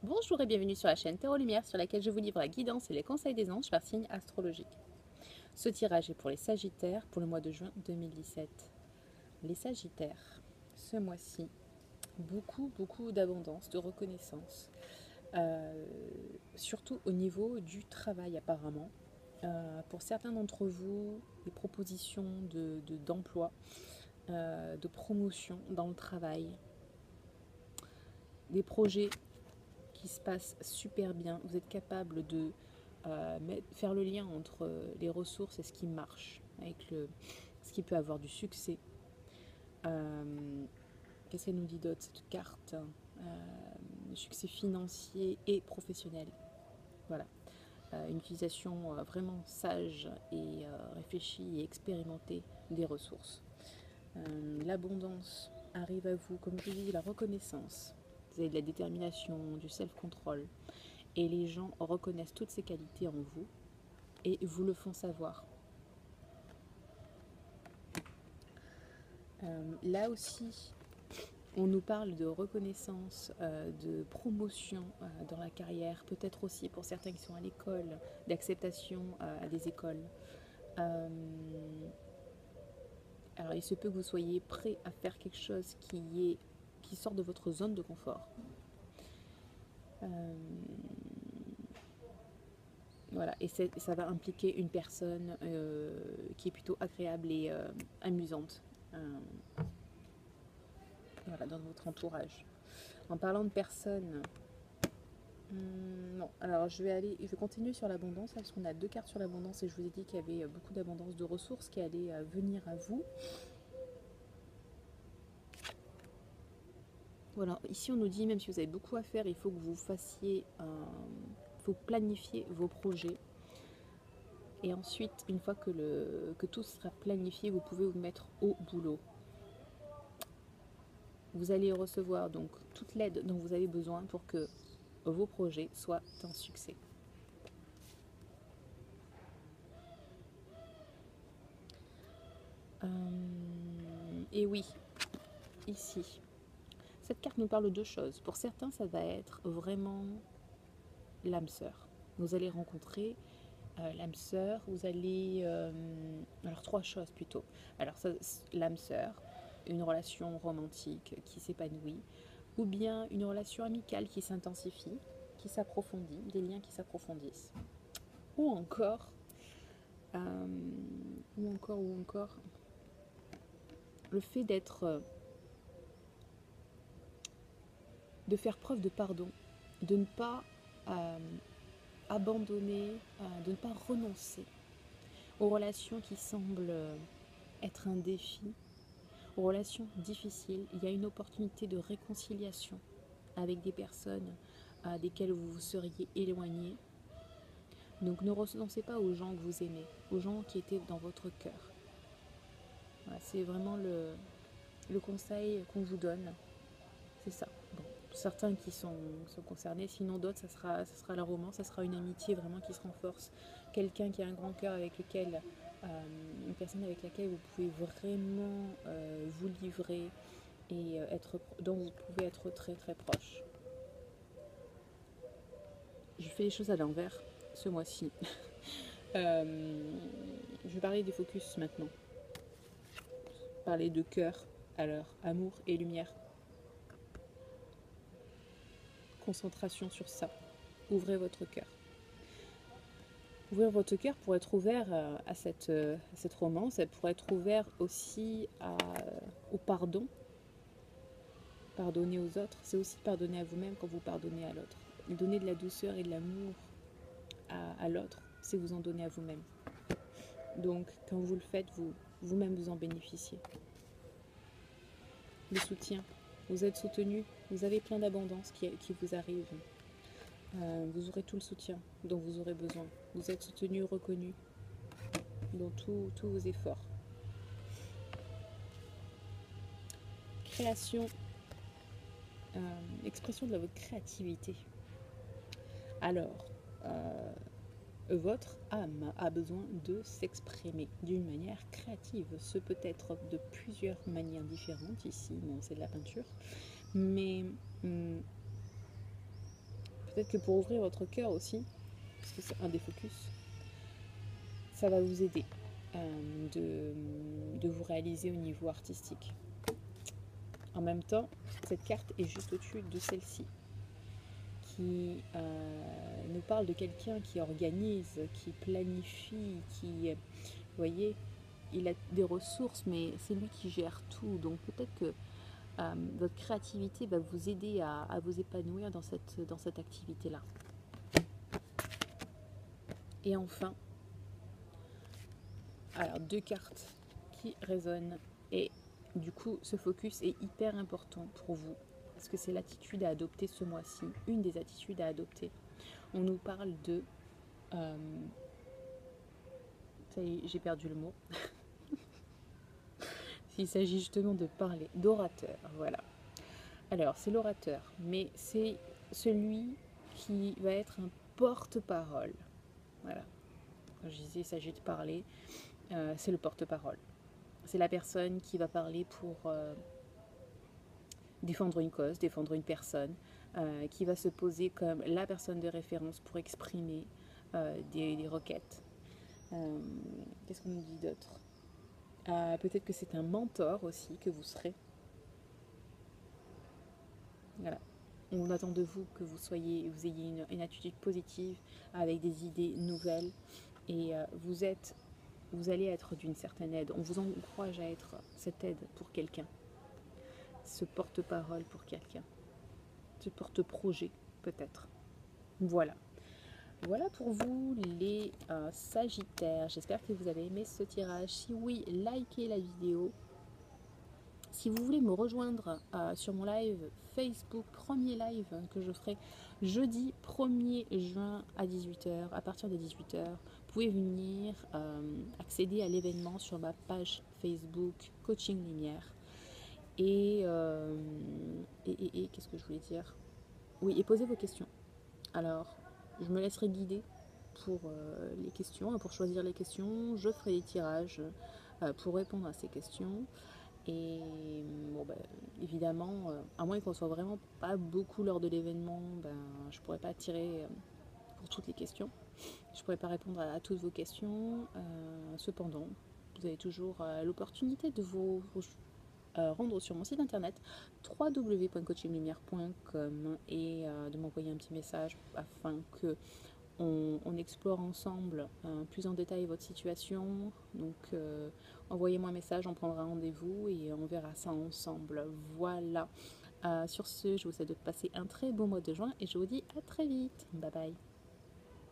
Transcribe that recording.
Bonjour et bienvenue sur la chaîne Tarot Lumière sur laquelle je vous livre la guidance et les conseils des anges par signe astrologique. Ce tirage est pour les Sagittaires pour le mois de juin 2017. Les Sagittaires, ce mois-ci, beaucoup d'abondance, de reconnaissance, surtout au niveau du travail apparemment. Pour certains d'entre vous, des propositions d'emploi, de promotion dans le travail, des projets qui se passe super bien. Vous êtes capable de faire le lien entre les ressources et ce qui marche, avec ce qui peut avoir du succès. Qu'est-ce qu'elle nous dit d'autre cette carte? Succès financier et professionnel. Voilà. Une utilisation vraiment sage et réfléchie et expérimentée des ressources. L'abondance arrive à vous, comme je dis, la reconnaissance. Vous avez de la détermination, du self-control. Et les gens reconnaissent toutes ces qualités en vous et vous le font savoir. Là aussi, on nous parle de reconnaissance, de promotion dans la carrière, peut-être aussi pour certains qui sont à l'école, d'acceptation à des écoles. Alors il se peut que vous soyez prêt à faire quelque chose qui sort de votre zone de confort. Voilà, et ça va impliquer une personne qui est plutôt agréable et amusante voilà, dans votre entourage. En parlant de personnes, non, alors je vais continuer sur l'abondance parce qu'on a deux cartes sur l'abondance et je vous ai dit qu'il y avait beaucoup d'abondance de ressources qui allaient venir à vous. Voilà, ici on nous dit même si vous avez beaucoup à faire, il faut que vous fassiez, il faut planifier vos projets. Et ensuite, une fois que tout sera planifié, vous pouvez vous mettre au boulot. Vous allez recevoir donc toute l'aide dont vous avez besoin pour que vos projets soient un succès. Et oui, ici, cette carte nous parle de deux choses. Pour certains, ça va être vraiment l'âme sœur. Vous allez rencontrer l'âme sœur, vous allez... alors trois choses plutôt. Alors l'âme sœur, une relation romantique qui s'épanouit, ou bien une relation amicale qui s'intensifie, qui s'approfondit, des liens qui s'approfondissent. Ou encore, le fait de faire preuve de pardon, de ne pas abandonner, de ne pas renoncer aux relations qui semblent être un défi, aux relations difficiles. Il y a une opportunité de réconciliation avec des personnes desquelles vous vous seriez éloigné. Donc ne renoncez pas aux gens que vous aimez, aux gens qui étaient dans votre cœur. Voilà, c'est vraiment le conseil qu'on vous donne. C'est ça. Bon, certains qui sont concernés, sinon d'autres, ça sera la romance, ça sera une amitié vraiment qui se renforce. Quelqu'un qui a un grand cœur avec lequel, une personne avec laquelle vous pouvez vraiment vous livrer et dont vous pouvez être très très proche. Je fais les choses à l'envers ce mois-ci. Je vais parler des focus maintenant. Parler de cœur, alors amour et lumière. Concentration sur ça. Ouvrez votre cœur. Ouvrir votre cœur pour être ouvert à cette romance, pour être ouvert aussi au pardon. Pardonner aux autres, c'est aussi pardonner à vous-même quand vous pardonnez à l'autre. Donner de la douceur et de l'amour à l'autre, c'est vous en donner à vous-même. Donc, quand vous le faites, vous-même vous en bénéficiez. Le soutien, vous êtes soutenu, vous avez plein d'abondance qui vous arrive. Vous aurez tout le soutien dont vous aurez besoin. Vous êtes soutenu, reconnu dans tous vos efforts. Création, expression de votre créativité. Alors, votre âme a besoin de s'exprimer d'une manière créative. Ce peut être de plusieurs manières différentes. Ici, bon, c'est de la peinture. Mais Peut-être que pour ouvrir votre cœur aussi, parce que c'est un des focus, ça va vous aider de vous réaliser au niveau artistique. En même temps, cette carte est juste au-dessus de celle-ci, qui nous parle de quelqu'un qui organise, qui planifie, qui, vous voyez, il a des ressources, mais c'est lui qui gère tout. Donc peut-être que votre créativité va vous aider à vous épanouir dans cette activité-là. Et enfin, alors 2 cartes qui résonnent. Et du coup, ce focus est hyper important pour vous. Parce que c'est l'attitude à adopter ce mois-ci. Une des attitudes à adopter. On nous parle de... ça y est, j'ai perdu le mot. Il s'agit justement de parler, d'orateur, voilà. Alors, c'est l'orateur, mais c'est celui qui va être un porte-parole. Voilà. Quand je disais il s'agit de parler, c'est le porte-parole. C'est la personne qui va parler pour défendre une cause, défendre une personne, qui va se poser comme la personne de référence pour exprimer des requêtes. Qu'est-ce qu'on nous dit d'autre? Peut-être que c'est un mentor aussi que vous serez. Voilà. On attend de vous que vous ayez une attitude positive avec des idées nouvelles et vous allez être d'une certaine aide. On vous encourage à être cette aide pour quelqu'un, ce porte-parole pour quelqu'un, ce porte-projet peut-être. Voilà. Voilà pour vous les Sagittaires. J'espère que vous avez aimé ce tirage. Si oui, likez la vidéo. Si vous voulez me rejoindre sur mon live Facebook, premier live que je ferai jeudi 1er juin à 18h, à partir de 18h, vous pouvez venir accéder à l'événement sur ma page Facebook Coaching Lumière. Et qu'est-ce que je voulais dire? Oui, et posez vos questions. Alors, je me laisserai guider pour les questions, pour choisir les questions. Je ferai des tirages pour répondre à ces questions. Et bon, évidemment, à moins qu'on soit vraiment pas beaucoup lors de l'événement, je pourrais pas tirer pour toutes les questions. Je pourrais pas répondre à toutes vos questions. Cependant, vous avez toujours l'opportunité de vous rendre sur mon site internet www.coachinglumière.com et de m'envoyer un petit message afin que on explore ensemble plus en détail votre situation. Donc envoyez-moi un message, on prendra rendez-vous et on verra ça ensemble. Voilà. Sur ce, je vous souhaite de passer un très bon mois de juin et je vous dis à très vite. Bye bye.